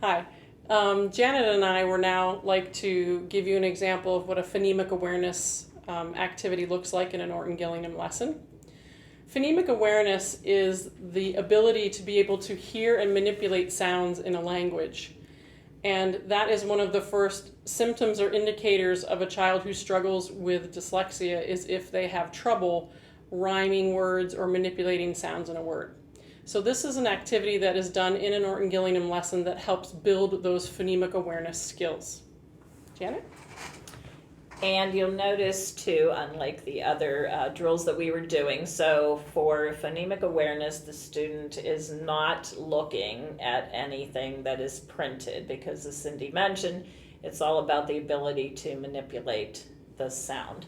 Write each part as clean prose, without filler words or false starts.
Hi. Janet and I would now like to give you an example of what a phonemic awareness activity looks like in an Orton-Gillingham lesson. Phonemic awareness is the ability to be able to hear and manipulate sounds in a language. And that is one of the first symptoms or indicators of a child who struggles with dyslexia, is if they have trouble rhyming words or manipulating sounds in a word. So this is an activity that is done in an Orton-Gillingham lesson that helps build those phonemic awareness skills. Janet? And you'll notice too, unlike the other drills that we were doing, so for phonemic awareness, the student is not looking at anything that is printed because, as Cindy mentioned, it's all about the ability to manipulate the sound.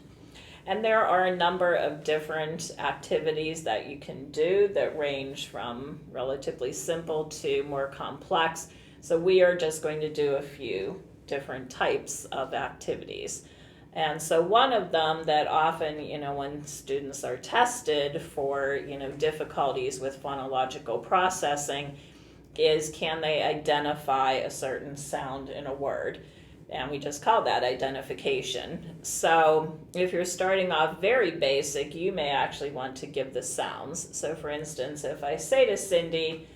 And there are a number of different activities that you can do that range from relatively simple to more complex. So we are just going to do a few different types of activities. And so one of them that often, when students are tested for, difficulties with phonological processing is, can they identify a certain sound in a word? And we just call that identification. So if you're starting off very basic, you may actually want to give the sounds. So for instance, if I say to Cindy,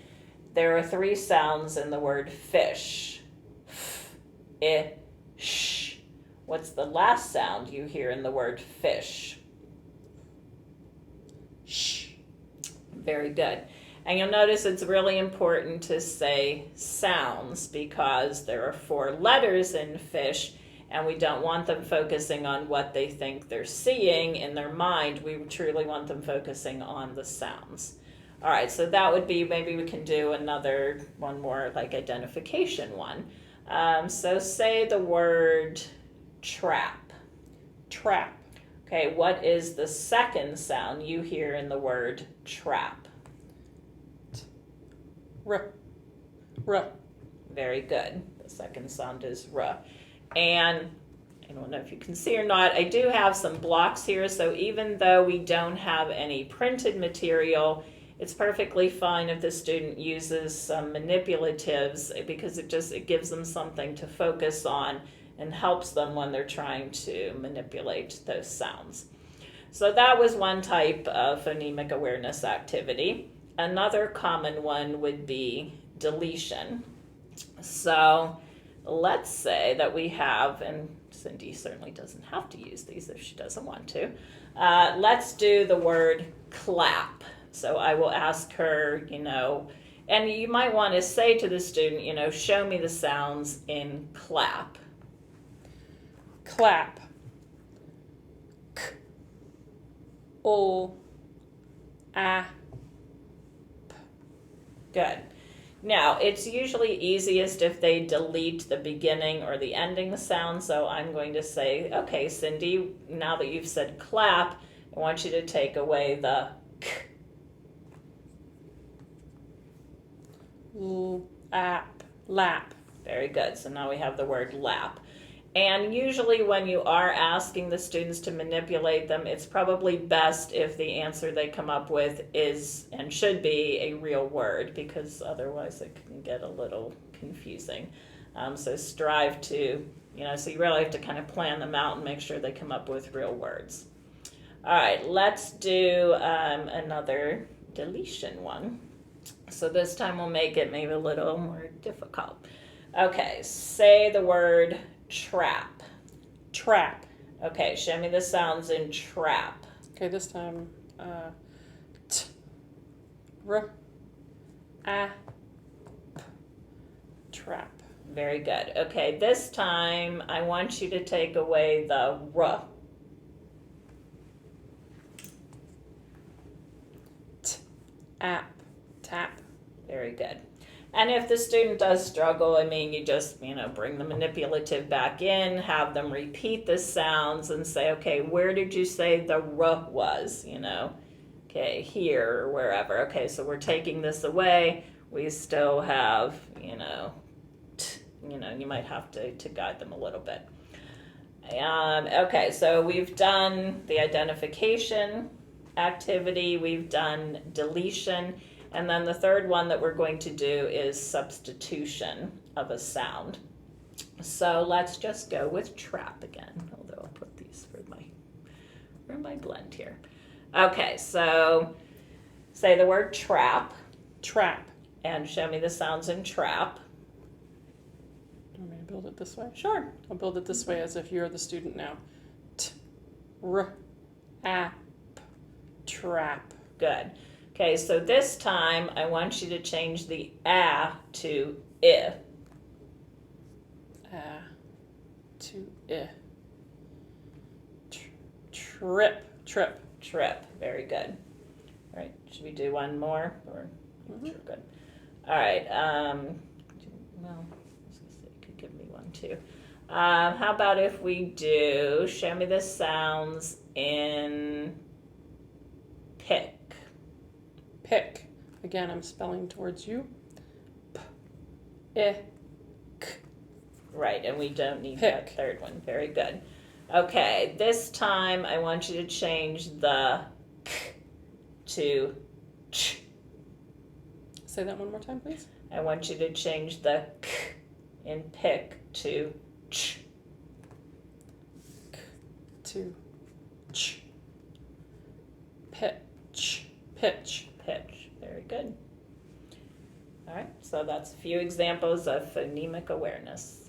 there are 3 sounds in the word fish. F, I, sh. What's the last sound you hear in the word fish? Shh. Very good. And you'll notice it's really important to say sounds because there are 4 letters in fish and we don't want them focusing on what they think they're seeing in their mind. We truly want them focusing on the sounds. All right, so that would be, maybe we can do one more like identification one. So say the word trap. Trap. Okay, what is the second sound you hear in the word trap? R. R. Very good. The second sound is R. And I don't know if you can see or not, I do have some blocks here, so even though we don't have any printed material, it's perfectly fine if the student uses some manipulatives because it gives them something to focus on and helps them when they're trying to manipulate those sounds. So that was one type of phonemic awareness activity. Another common one would be deletion. So let's say that we have, and Cindy certainly doesn't have to use these if she doesn't want to, let's do the word clap. So I will ask her, and you might want to say to the student, show me the sounds in clap. Clap. K. O. A. Good. Now, it's usually easiest if they delete the beginning or the ending sound, so I'm going to say, okay, Cindy, now that you've said clap, I want you to take away the k. Lap. Lap. Very good. So now we have the word lap. And usually when you are asking the students to manipulate them, it's probably best if the answer they come up with is and should be a real word, because otherwise it can get a little confusing. So strive to, so you really have to kind of plan them out and make sure they come up with real words. All right, let's do another deletion one. So this time we'll make it maybe a little more difficult. Okay, say the word trap. Trap. Okay, show me the sounds in trap. Okay, this time, T. R. A. P. Trap. Very good. Okay, this time I want you to take away the R. T. App. Tap. Very good. And if the student does struggle, you just, bring the manipulative back in, have them repeat the sounds and say, okay, where did you say the R was? Okay, here or wherever. Okay, so we're taking this away. We still have, t, you might have to guide them a little bit. Okay, so we've done the identification activity, we've done deletion. And then the third one that we're going to do is substitution. of a sound. So let's just go with trap again, although I'll put these for my blend here. Okay, so say the word trap. Trap. And show me the sounds in trap. Do you want me to build it this way? Sure. I'll build it this way as if you're the student now. T-r-ap. Trap. Good. Okay, so this time I want you to change the ah to I. To I. Trip. Trip. Trip. Very good. All right, should we do one more? Or Mhm. sure, good. All right. Well, I was gonna say you could give me one too. How about if we do? Show me the sounds in pick. Pick. Again, I'm spelling towards you. P-I-K. Right, and we don't need Pick. that third one. Very good. Okay, this time I want you to change the k to ch. Say that one more time, please. I want you to change the k in pick to ch. K to ch. Pitch. Pitch. Pitch. Very good. All right, so that's a few examples of phonemic awareness.